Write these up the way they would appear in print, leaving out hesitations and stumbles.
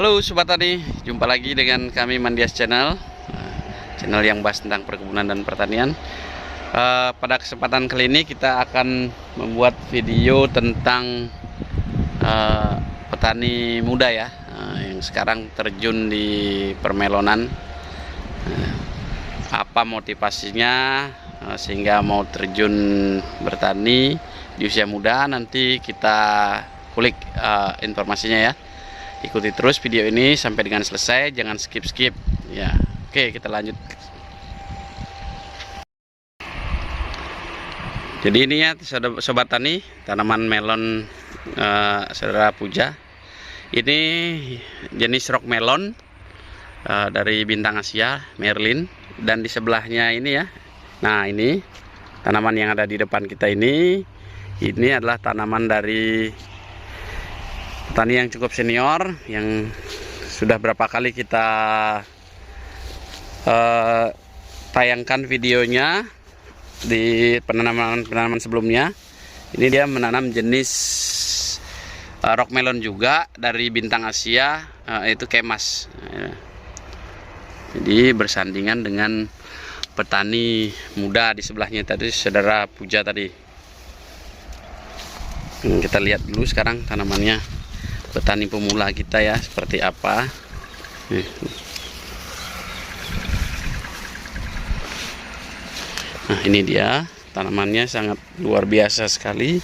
Halo Sobat Tani, jumpa lagi dengan kami Mandias Channel, channel yang bahas tentang perkebunan dan pertanian. Pada kesempatan kali ini kita akan membuat video tentang petani muda ya, yang sekarang terjun di permelonan. Apa motivasinya sehingga mau terjun bertani di usia muda? Nanti kita kulik informasinya ya. Ikuti terus video ini sampai dengan selesai, jangan skip ya. Oke, kita lanjut. Jadi ini ya sobat tani, tanaman melon saudara Puja. Ini jenis rock melon dari bintang Asia, Merlin. Dan di sebelahnya ini ya, nah ini tanaman yang ada di depan kita ini adalah tanaman dari petani yang cukup senior, yang sudah berapa kali kita tayangkan videonya di penanaman sebelumnya. Ini dia menanam jenis rock melon juga dari bintang Asia, itu Kemas. Jadi bersandingan dengan petani muda di sebelahnya tadi, saudara Puja tadi. Kita lihat dulu sekarang tanamannya, petani pemula kita ya, seperti apa. Nah ini dia tanamannya, sangat luar biasa sekali.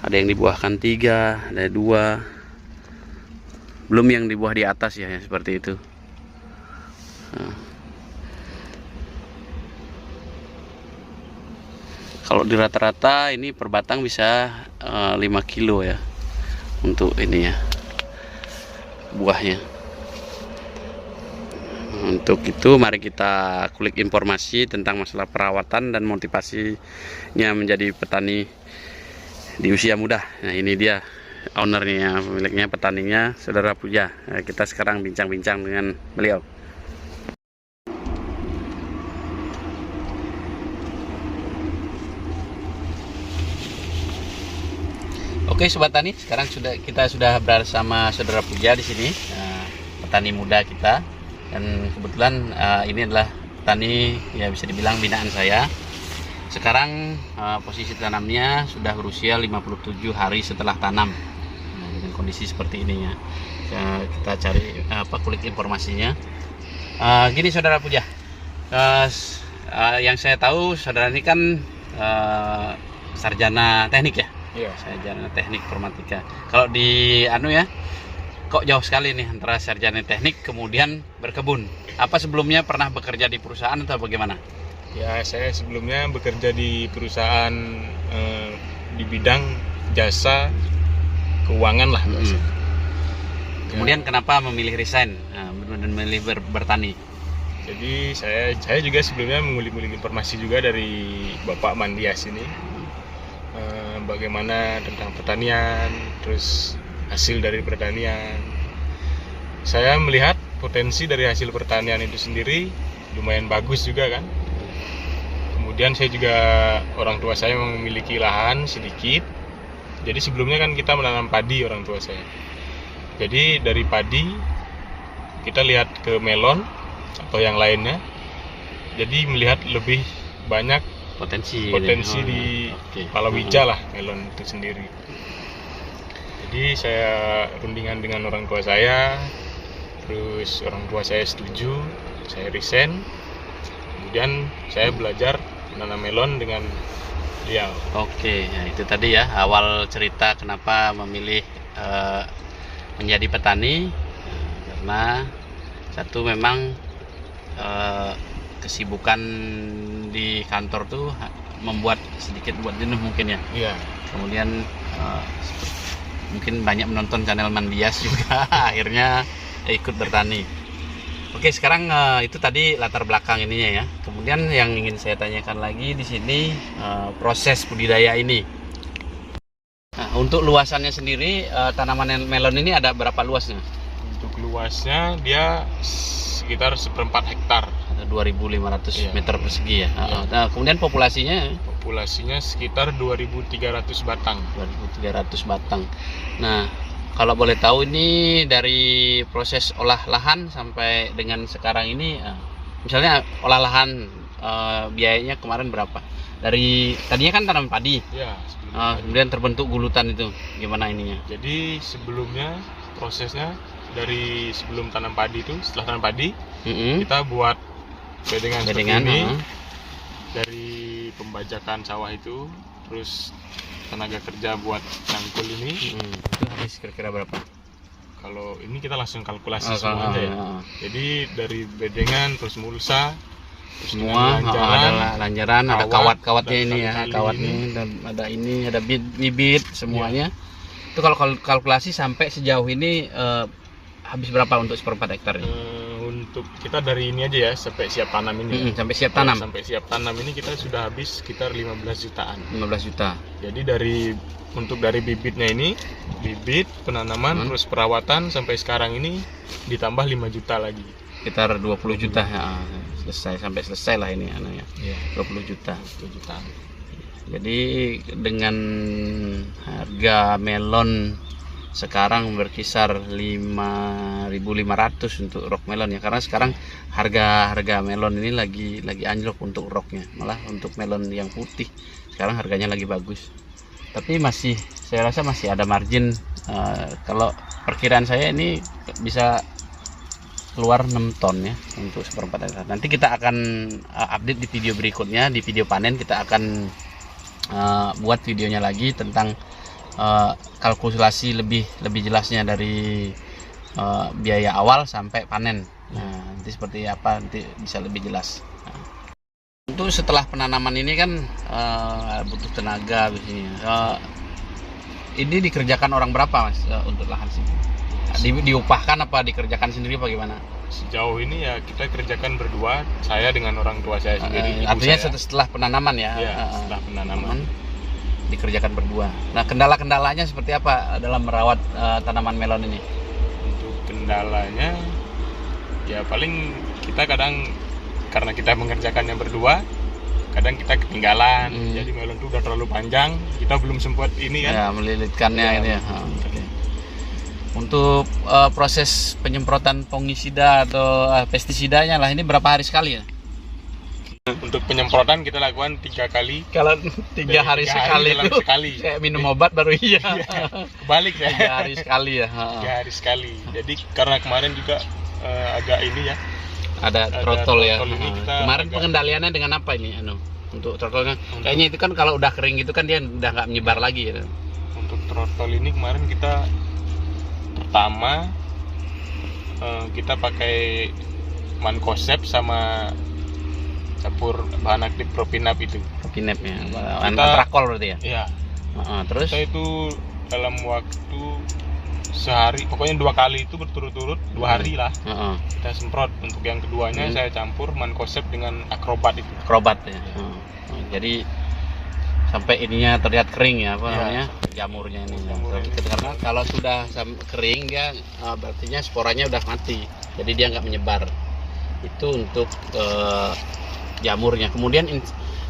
Ada yang dibuahkan 3, ada 2, belum yang dibuah di atas ya, seperti itu. Kalau di rata-rata ini per batang bisa 5 kilo ya untuk ini ya, buahnya. Untuk itu mari kita kulik informasi tentang masalah perawatan dan motivasinya menjadi petani di usia muda. Nah ini dia ownernya, pemiliknya, petaninya, saudara Puja. Nah, kita sekarang bincang-bincang dengan beliau. Oke Sobat Tani, sekarang kita sudah bersama saudara Puja di sini, petani muda kita. Dan kebetulan ini adalah petani ya, bisa dibilang binaan saya. Sekarang posisi tanamnya sudah berusia 57 hari setelah tanam. Nah, dengan kondisi seperti ini ya, kita cari kulik informasinya. Gini saudara Puja, yang saya tahu saudara ini kan sarjana teknik ya. Iya, sarjana teknik informatika. Kalau di ya, kok jauh sekali nih antara sarjana teknik kemudian berkebun. Apa sebelumnya pernah bekerja di perusahaan atau bagaimana? Ya, saya sebelumnya bekerja di perusahaan di bidang jasa keuangan lah. Kemudian kenapa memilih resign dan memilih bertani? Jadi saya juga sebelumnya mengulik-ngulik informasi juga dari Bapak Mandias ini, bagaimana tentang pertanian, terus hasil dari pertanian. Saya melihat potensi dari hasil pertanian itu sendiri lumayan bagus juga kan. Kemudian saya juga, orang tua saya memiliki lahan sedikit. Jadi sebelumnya kan kita menanam padi, orang tua saya. Jadi dari padi kita lihat ke melon atau yang lainnya. Jadi melihat lebih banyak potensi di palawija lah melon itu sendiri. Jadi saya rundingan dengan orang tua saya, terus orang tua saya setuju, saya resign. Kemudian saya belajar menanam melon dengan beliau. Oke, ya itu tadi ya awal cerita kenapa memilih menjadi petani. Karena satu memang kesibukan di kantor tuh membuat sedikit buat jenuh mungkin ya. Iya. Kemudian mungkin banyak menonton channel Mandias juga akhirnya ikut bertani. Oke, sekarang itu tadi latar belakang ininya ya. Kemudian yang ingin saya tanyakan lagi di sini proses budidaya ini. Nah, untuk luasannya sendiri tanaman melon ini ada berapa luasnya? Untuk luasnya dia sekitar 1/4 hektar. Ada 2.500 iya, meter persegi ya. Iya. Nah, kemudian populasinya? populasinya sekitar 2.300 batang. 2.300 batang. Nah, kalau boleh tahu ini dari proses olah lahan sampai dengan sekarang ini, misalnya olah lahan biayanya kemarin berapa? Dari tadinya kan tanam padi, Ya, kemudian terbentuk gulutan itu, gimana ininya? jadi sebelumnya prosesnya dari sebelum tanam padi itu, setelah tanam padi kita buat bedengan seperti ini. Dari pembajakan sawah itu, terus tenaga kerja buat cangkul ini. Itu habis kira-kira berapa? Kalau ini kita langsung kalkulasi semua aja ya. Jadi dari bedengan, terus mulsa, terus Semua ada lanjaran, ada kawat-kawatnya ini ya, kawat kawatnya, dan ada ini, ada bibit semuanya. Itu kalau kalkulasi sampai sejauh ini habis berapa untuk 1/4 hektar ini? Untuk kita dari ini aja ya, sampai siap tanam ini. Sampai siap tanam. Sampai siap tanam ini kita sudah habis sekitar 15 jutaan. 15 juta. Jadi untuk dari bibitnya ini, bibit, penanaman, terus perawatan sampai sekarang ini ditambah 5 juta lagi. Sekitar 20 juta ya, sampai selesai lah ini anaknya. 20 juta. 20 juta. Jadi dengan harga melon sekarang berkisar 5.500 untuk rok melon ya, karena sekarang harga melon ini lagi anjlok untuk roknya, malah untuk melon yang putih sekarang harganya lagi bagus. Tapi saya rasa masih ada margin. Kalau perkiraan saya ini bisa keluar 6 ton ya untuk 1/4 hektar. Nanti kita akan update di video berikutnya, di video panen kita akan buat videonya lagi tentang kalkulasi lebih jelasnya dari biaya awal sampai panen. Nah, nanti seperti apa nanti bisa lebih jelas. Untuk setelah penanaman ini kan butuh tenaga biasanya. Ini dikerjakan orang berapa Mas untuk lahan sini? Diupahkan apa dikerjakan sendiri apa gimana? Sejauh ini ya kita kerjakan berdua, saya dengan orang tua saya sendiri. Artinya setelah penanaman ya? Setelah penanaman dikerjakan berdua. Nah, kendala-kendalanya seperti apa dalam merawat tanaman melon ini? Untuk kendalanya ya paling kita kadang karena kita mengerjakannya berdua, kadang kita ketinggalan. Jadi melon itu udah terlalu panjang, kita belum sempat ini kan. Ya, melilitkannya ini ya. Okay. Untuk proses penyemprotan fungisida atau pestisidanya lah, ini berapa hari sekali ya? Untuk penyemprotan kita lakukan 3 kali. Kalau 3 hari sekali itu kayak minum obat baru iya. Kebalik ya. 3 hari sekali ya. 3 hari sekali. Jadi karena kemarin juga agak ini ya. Ada trotol ya. Kemarin agak... pengendaliannya dengan apa ini? Untuk trotolnya. Kayaknya itu kan kalau udah kering gitu kan dia udah nggak menyebar lagi ya. Untuk trotol ini kemarin kita pertama kita pakai mankosep sama campur bahan aktif propinap itu. Propinap ya, antrakol berarti ya? Iya. Terus? Kita itu dalam waktu sehari, pokoknya 2 kali itu berturut-turut, 2 hari lah. Kita semprot. Untuk yang keduanya saya campur mankosep dengan akrobat itu. Akrobat ya. Jadi sampai ininya terlihat kering ya, namanya? Jamurnya ini. Karena kalau sudah kering dia berartinya sporanya udah mati. Jadi dia nggak menyebar. Itu untuk jamurnya. Kemudian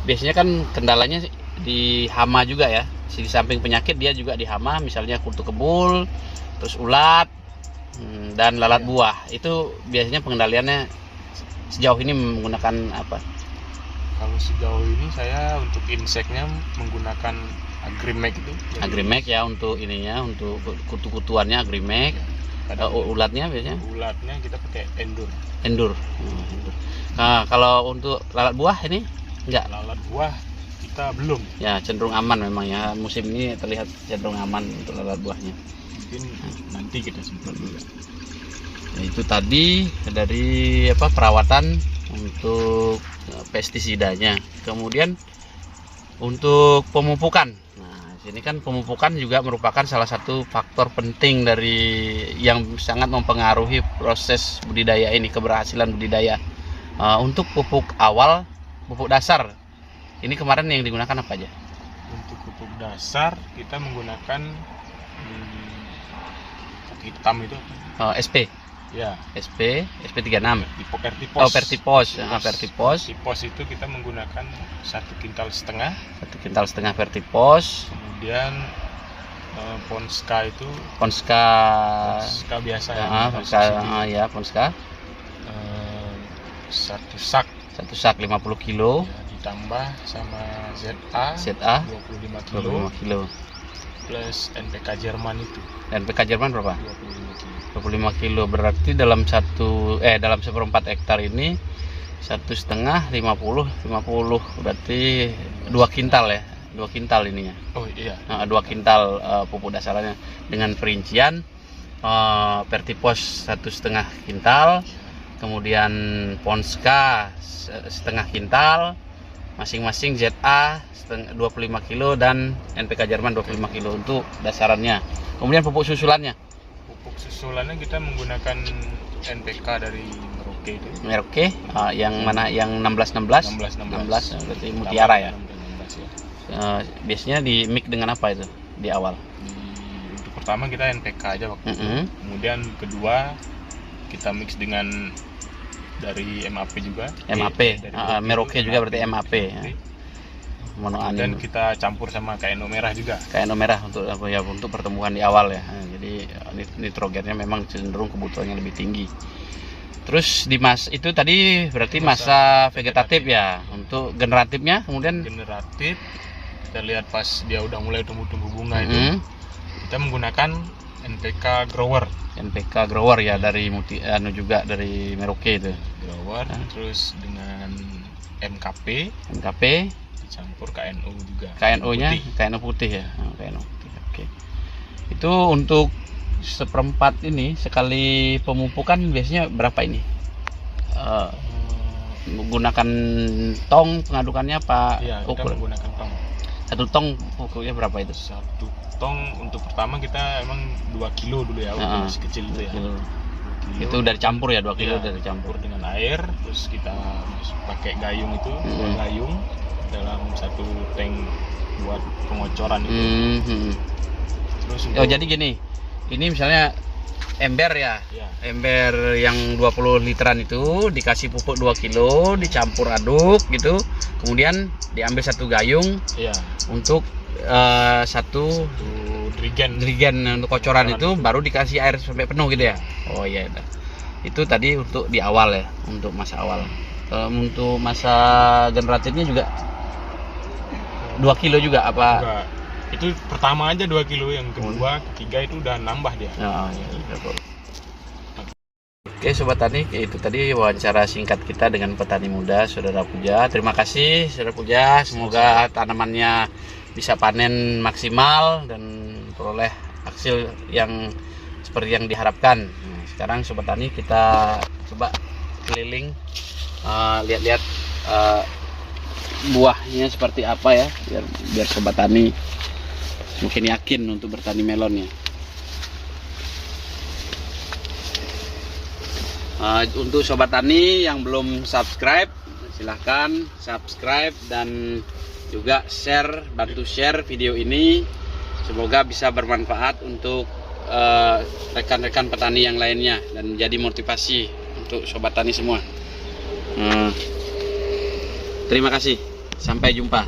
biasanya kan kendalanya di hama juga ya. Di samping penyakit dia juga di hama, misalnya kutu kebul, terus ulat dan lalat buah. Itu biasanya pengendaliannya sejauh ini menggunakan apa? Kalau sejauh ini saya untuk inseknya menggunakan Agrimek itu. Agrimek ya untuk ininya, untuk kutu-kutuannya Agrimek. Ulatnya biasanya? Ulatnya kita pakai Endur. Endur. Nah, kalau untuk lalat buah ini enggak? Lalat buah kita belum. Ya, cenderung aman memang ya. Musim ini terlihat cenderung aman untuk lalat buahnya. Mungkin nanti kita semprot juga. Nah, itu tadi dari perawatan untuk pestisidanya. Kemudian untuk pemupukan. Nah, sini kan pemupukan juga merupakan salah satu faktor penting dari yang sangat mempengaruhi proses budidaya ini, keberhasilan budidaya. Untuk pupuk awal, pupuk dasar, ini kemarin yang digunakan apa aja? Untuk pupuk dasar kita menggunakan pupuk hitam itu. SP. Ya, SP36. Vertipos. Oh, Vertipos. Vertipos. Vertipos itu kita menggunakan 1,5 kintal. 1,5 kintal Vertipos. Kemudian Ponska itu Ponska biasa ya. Ponska, ya, Ponska. Satu sak 50 kilo. ya, ditambah sama ZA 25 25 kilo. plus NPK Jerman itu NPK Jerman berapa? 25 kilo. 25 kilo, berarti dalam seperempat hektar ini 1,5 50 berarti 2 kintal ya, 2 kintal ininya. Oh iya. 2 kintal pupuk dasarannya dengan perincian Vertipos 1,5 kintal, kemudian Ponska setengah kintal, masing-masing ZA 25 kilo dan NPK Jerman 25 kilo untuk dasarannya. Kemudian pupuk susulannya. Pupuk susulannya kita menggunakan NPK dari Merauke itu. Merauke, yang mana? Yang 16 berarti Mutiara ya. 16 ya. Biasanya di mix dengan apa itu di awal? Untuk pertama kita NPK aja waktu itu. Kemudian kedua kita mix dengan dari MAP juga. MAP, Merauke juga berarti MAP. Dan kita campur sama KNO merah juga. KNO merah untuk apa ya, untuk pertumbuhan di awal ya. Jadi nitrogennya memang cenderung kebutuhannya lebih tinggi. Terus di itu tadi berarti masa vegetatif ya. Untuk generatifnya kemudian generatif kita lihat pas dia udah mulai tumbuh-tumbuh bunga itu kita menggunakan NPK grower. NPK grower ya, dari juga dari Merauke itu. Grower terus dengan MKP dicampur KNO juga. KNO-nya KNO putih ya. KNO putih. Oke. Itu untuk seperempat ini sekali pemupukan biasanya berapa ini? Menggunakan tong pengadukannya apa? Iya, kita menggunakan tong. 1 tong pupuknya berapa itu? 1 tong untuk pertama kita emang 2 kilo dulu ya, masih kecil itu ya. 2 kilo. Itu dari campur ya, 2 kilo dari campur dengan air, terus kita pakai gayung itu, gayung dalam 1 tank buat pengocoran itu. Terus jadi gini, ini misalnya ember ya, ember yang 20 literan itu dikasih pupuk 2 kilo, dicampur aduk gitu, kemudian diambil 1 gayung untuk 1 drigen untuk kocoran itu, baru dikasih air sampai penuh gitu ya. Oh iya, itu tadi untuk di awal ya, untuk masa awal. Untuk masa generatifnya juga 2 kilo juga apa? Enggak. Itu pertama aja 2 kilo, yang kedua, ketiga itu udah nambah dia. Oke Sobat Tani, itu tadi wawancara singkat kita dengan petani muda Saudara Puja. Terima kasih Saudara Puja, semoga tanamannya bisa panen maksimal dan peroleh hasil yang seperti yang diharapkan. Sekarang Sobat Tani kita coba keliling, lihat-lihat buahnya seperti apa ya, biar Sobat Tani mungkin yakin untuk bertani melonnya. Untuk Sobat Tani yang belum subscribe, silahkan subscribe dan juga bantu share video ini. Semoga bisa bermanfaat untuk rekan-rekan petani yang lainnya dan menjadi motivasi untuk Sobat Tani semua. Terima kasih, sampai jumpa.